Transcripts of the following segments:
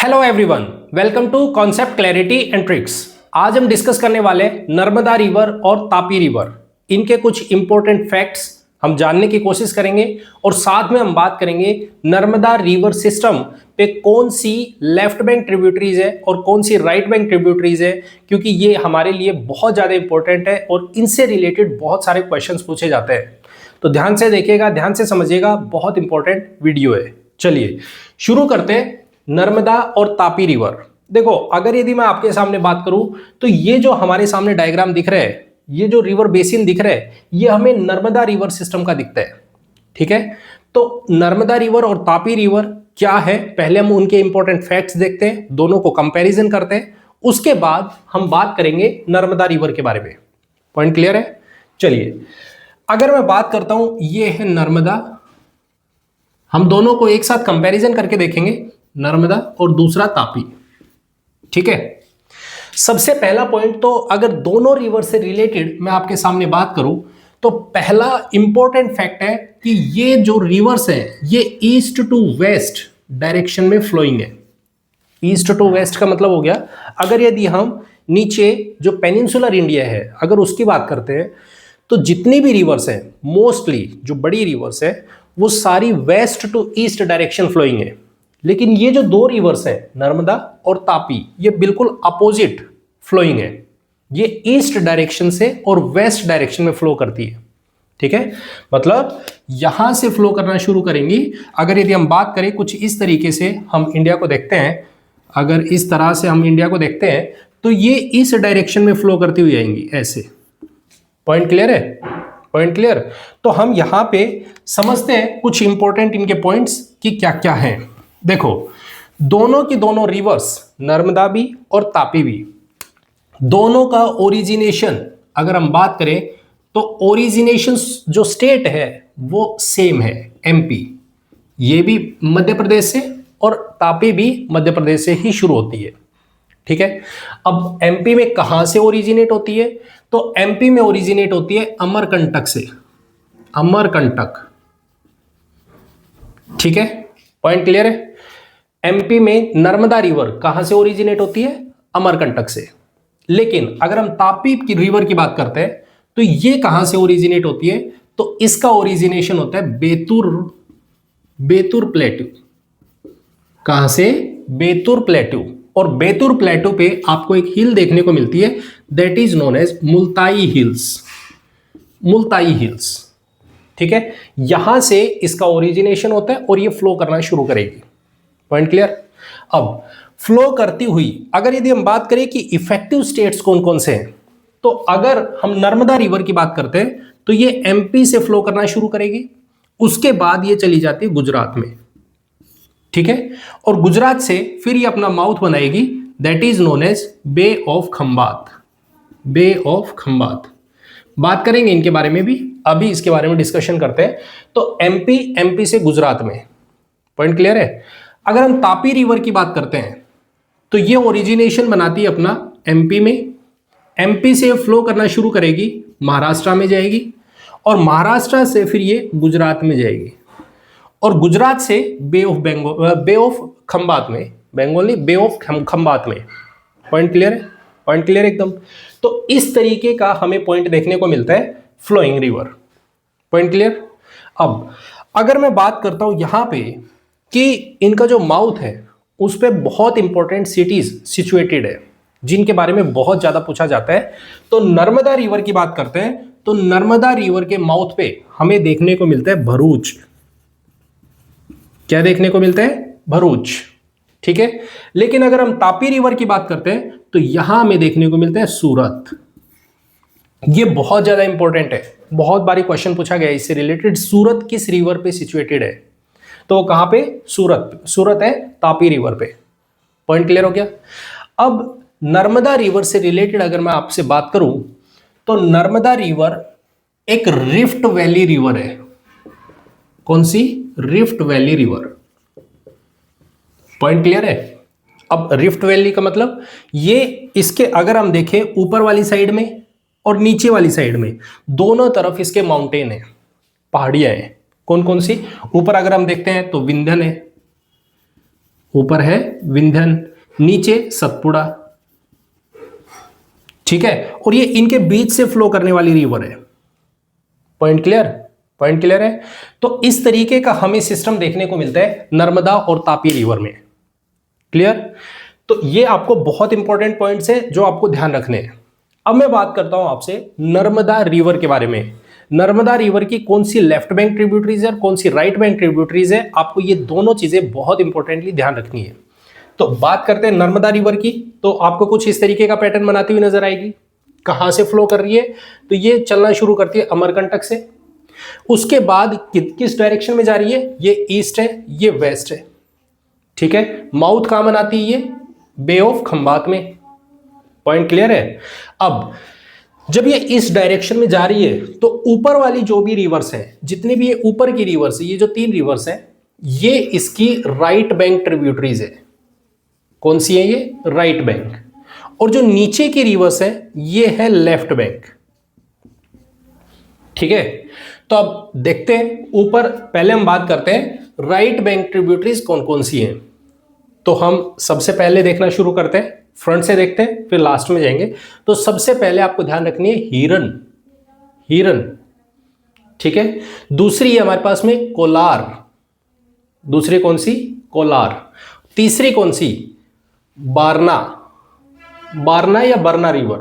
Hello everyone, welcome to concept clarity and tricks. आज हम discuss करने वाले नर्मदा रिवर और तापी रिवर, इनके कुछ इंपॉर्टेंट फैक्ट्स हम जानने की कोशिश करेंगे और साथ में हम बात करेंगे नर्मदा रिवर सिस्टम पे कौन सी लेफ्ट बैंक ट्रिब्यूटरीज है और कौन सी राइट बैंक ट्रिब्यूटरीज है, क्योंकि ये हमारे लिए बहुत ज़्यादा इंपॉर्टेंट है और इनसे रिलेटेड बहुत सारे क्वेश्चंस पूछे जाते हैं। तो ध्यान से देखिएगा, ध्यान से समझिएगा, बहुत इंपॉर्टेंट वीडियो है। चलिए शुरू करते हैं। नर्मदा और तापी रिवर, देखो अगर यदि मैं आपके सामने बात करूं तो ये जो हमारे सामने डायग्राम दिख रहा है, ये जो रिवर बेसिन दिख रहा है, ये हमें नर्मदा रिवर सिस्टम का दिखता है। ठीक है, तो नर्मदा रिवर और तापी रिवर क्या है, पहले हम उनके इंपॉर्टेंट फैक्ट्स देखते हैं, दोनों को कंपैरिजन करते हैं, उसके बाद हम बात करेंगे नर्मदा रिवर के बारे में। पॉइंट क्लियर है? चलिए, अगर मैं बात करता हूं, ये है नर्मदा, हम दोनों को एक साथ कंपैरिजन करके देखेंगे, नर्मदा और दूसरा तापी। ठीक है, सबसे पहला पॉइंट, तो अगर दोनों रिवर से रिलेटेड मैं आपके सामने बात करूं तो पहला इंपॉर्टेंट फैक्ट है कि ये जो रिवर्स है ये ईस्ट टू वेस्ट डायरेक्शन में फ्लोइंग है। ईस्ट टू वेस्ट का मतलब हो गया, अगर यदि हम नीचे जो पेनिनसुलर इंडिया है अगर उसकी बात करते हैं तो जितनी भी रिवर्स हैं, मोस्टली जो बड़ी रिवर्स है वो सारी west to east direction flowing है। लेकिन ये जो दो रिवर्स है नर्मदा और तापी, ये बिल्कुल अपोजिट फ्लोइंग है। ये ईस्ट डायरेक्शन से और वेस्ट डायरेक्शन में फ्लो करती है। ठीक है, मतलब यहां से फ्लो करना शुरू करेंगी। अगर यदि हम बात करें कुछ इस तरीके से हम इंडिया को देखते हैं, अगर इस तरह से हम इंडिया को देखते हैं तो ये इस डायरेक्शन में फ्लो करती हुई आएंगी ऐसे। पॉइंट क्लियर है? Point clear? तो हम यहां पे समझते हैं कुछ इंपॉर्टेंट इनके पॉइंट्स कि क्या क्या है। देखो, दोनों की दोनों रिवर्स, नर्मदा भी और तापी भी, दोनों का ओरिजिनेशन अगर हम बात करें तो ओरिजिनेशन जो स्टेट है वो सेम है, एमपी। ये भी मध्य प्रदेश से और तापी भी मध्य प्रदेश से ही शुरू होती है। ठीक है, अब एमपी में कहां से ओरिजिनेट होती है? तो एमपी में ओरिजिनेट होती है अमरकंटक से, अमरकंटक। ठीक है, पॉइंट क्लियर है? एमपी में नर्मदा रिवर कहां से ओरिजिनेट होती है? अमरकंटक से। लेकिन अगर हम तापी की रिवर की बात करते हैं तो ये कहां से ओरिजिनेट होती है? तो इसका ओरिजिनेशन होता है बेतुर प्लेट्यू। कहां से? बेतुर प्लेट्यू। और बेतुर प्लेट्यू पे आपको एक हिल देखने को मिलती है, that is known as Multai hills. Multai hills. ठीक है, यहां से इसका ओरिजिनेशन होता है और ये फ्लो करना शुरू करेगी। Point clear? अब फ्लो करती हुई अगर यदि हम बात करें कि इफेक्टिव स्टेट्स कौन कौन से हैं, तो अगर हम नर्मदा रिवर की बात करते हैं तो ये एमपी से फ्लो करना शुरू करेगी, उसके बाद ये चली जाती है गुजरात में। ठीक है, और गुजरात से फिर ये अपना माउथ बनाएगी, that is known as bay of Khambhat. Bay of Khambhat, बात करेंगे इनके बारे में भी, अभी इसके बारे में डिस्कशन करते हैं। तो एमपी से गुजरात में। पॉइंट क्लियर है? अगर हम तापी रिवर की बात करते हैं तो ये ओरिजिनेशन बनाती है अपना एमपी में, एमपी से फ्लो करना शुरू करेगी, महाराष्ट्र में जाएगी और महाराष्ट्र से फिर ये गुजरात में जाएगी और गुजरात से बे ऑफ खंबात में, बंगाल नहीं, बे ऑफ खंबात में। पॉइंट क्लियर है? पॉइंट क्लियर एकदम। तो इस तरीके का हमें पॉइंट देखने को मिलता है फ्लोइंग रिवर। Point clear? अब अगर मैं बात करता हूं यहां पे कि इनका जो माउथ है उस पर बहुत इंपॉर्टेंट सिटीज सिचुएटेड है जिनके बारे में बहुत ज्यादा पूछा जाता है। तो नर्मदा रिवर की बात करते हैं तो नर्मदा रिवर के माउथ पे हमें देखने को मिलता है भरूच। क्या देखने को मिलता है? भरूच। ठीक है, लेकिन अगर हम तापी रिवर की बात करते हैं तो यहां हमें देखने को मिलता है सूरत। ये बहुत ज्यादा इंपॉर्टेंट है, बहुत बारी क्वेश्चन पूछा गया इससे रिलेटेड। सूरत किस रिवर पे सिचुएटेड है? तो कहां पे? सूरत। सूरत है तापी रिवर पे। पॉइंट क्लियर हो गया? अब नर्मदा रिवर से रिलेटेड अगर मैं आपसे बात करूं तो नर्मदा रिवर एक रिफ्ट वैली रिवर है। कौन सी? Rift valley river. Point clear है? अब रिफ्ट वैली का मतलब ये, इसके अगर हम देखें ऊपर वाली साइड में और नीचे वाली साइड में दोनों तरफ इसके माउंटेन है, पहाड़ियां हैं। कौन कौन सी? ऊपर अगर हम देखते हैं तो विंध्य है, ऊपर है विंध्यन, नीचे सतपुड़ा, ठीक है। और ये इनके बीच से फ्लो करने वाली रिवर है। Point clear? पॉइंट क्लियर है। तो इस तरीके का हमें सिस्टम देखने को मिलता है नर्मदा और तापी रिवर में। क्लियर? तो ये आपको बहुत इंपॉर्टेंट पॉइंट्स है जो आपको ध्यान रखने हैं। अब मैं बात करता हूं आपसे नर्मदा रिवर के बारे में। नर्मदा रिवर की कौन सी लेफ्ट बैंक ट्रिब्यूटरीज है और कौन सी राइट बैंक ट्रिब्यूटरीज है, आपको ये दोनों चीजें बहुत इंपॉर्टेंटली ध्यान रखनी है। तो बात करते हैं नर्मदा रिवर की, तो आपको कुछ इस तरीके का पैटर्न बनाती हुई नजर आएगी। कहां से फ्लो कर रही है? तो ये चलना शुरू करती है अमरकंटक से। उसके बाद किस डायरेक्शन में जा रही है? ये ईस्ट है, ये वेस्ट है, ठीक है। माउथ कहां बनाती है? ये बे ऑफ खंबात में। पॉइंट क्लियर है? अब जब ये इस डायरेक्शन में जा रही है तो ऊपर वाली जो भी रिवर्स है, जितनी भी ये ऊपर की रिवर्स है, ये जो 3 रिवर्स है, ये इसकी राइट बैंक ट्रिब्यूटरीज है। कौन सी है ये? Right bank. और जो नीचे की रिवर्स है ये है लेफ्ट बैंक, ठीक है। तो अब देखते हैं ऊपर, पहले हम बात करते हैं राइट बैंक ट्रिब्यूटरीज कौन कौन सी हैं। तो हम सबसे पहले देखना शुरू करते हैं, फ्रंट से देखते हैं फिर लास्ट में जाएंगे। तो सबसे पहले आपको ध्यान रखनी है हीरन, हीरन, ठीक है। दूसरी है हमारे पास में कोलार, दूसरी कौन सी? कोलार। तीसरी कौन सी? बारना, बारना या बरना रिवर।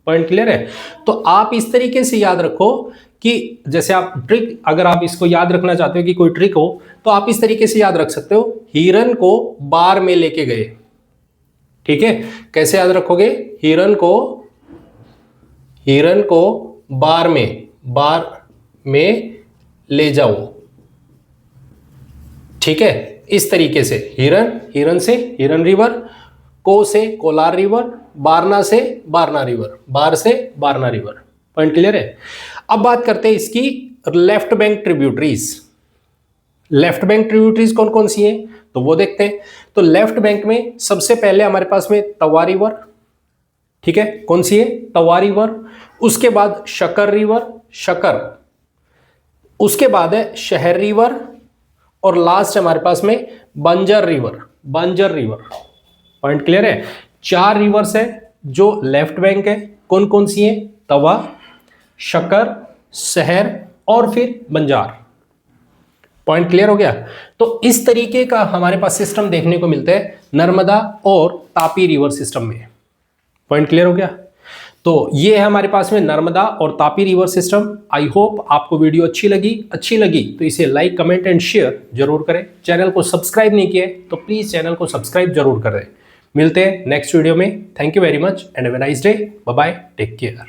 पॉइंट क्लियर है? तो आप इस तरीके से याद रखो कि जैसे आप ट्रिक, अगर आप इसको याद रखना चाहते हो कि कोई ट्रिक हो, तो आप इस तरीके से याद रख सकते हो, हीरन को बार में लेके गए, ठीक है। कैसे याद रखोगे? हीरन को बार में ले जाओ, ठीक है। इस तरीके से हीरन से हीरन रिवर, को से कोलार रिवर, बारना से बारना रिवर, बार से बारना रिवर। पॉइंट क्लियर है? अब बात करते हैं इसकी left bank tributaries. Left bank tributaries कौन कौन सी हैं, तो वो देखते हैं। तो लेफ्ट बैंक में सबसे पहले हमारे पास में तवा रिवर, ठीक है। कौन सी है? तवा रिवर। उसके बाद शकर रिवर, शकर। उसके बाद है शहर रिवर, और लास्ट हमारे पास में बंजर रिवर, बंजर रिवर। पॉइंट क्लियर है? 4 रिवर्स है जो लेफ्ट बैंक है। कौन कौन सी है? तवा, शकर, शहर और फिर बंजार। पॉइंट क्लियर हो गया? तो इस तरीके का हमारे पास सिस्टम देखने को मिलता है नर्मदा और तापी रिवर सिस्टम में। पॉइंट क्लियर हो गया? तो ये है हमारे पास में नर्मदा और Tapi river system. I hope आपको वीडियो अच्छी लगी तो इसे लाइक, कमेंट एंड शेयर जरूर करें। चैनल को सब्सक्राइब नहीं किया तो प्लीज चैनल को सब्सक्राइब जरूर करें। मिलते हैं नेक्स्ट वीडियो में। Thank you very much and have a nice day. Bye bye, take care.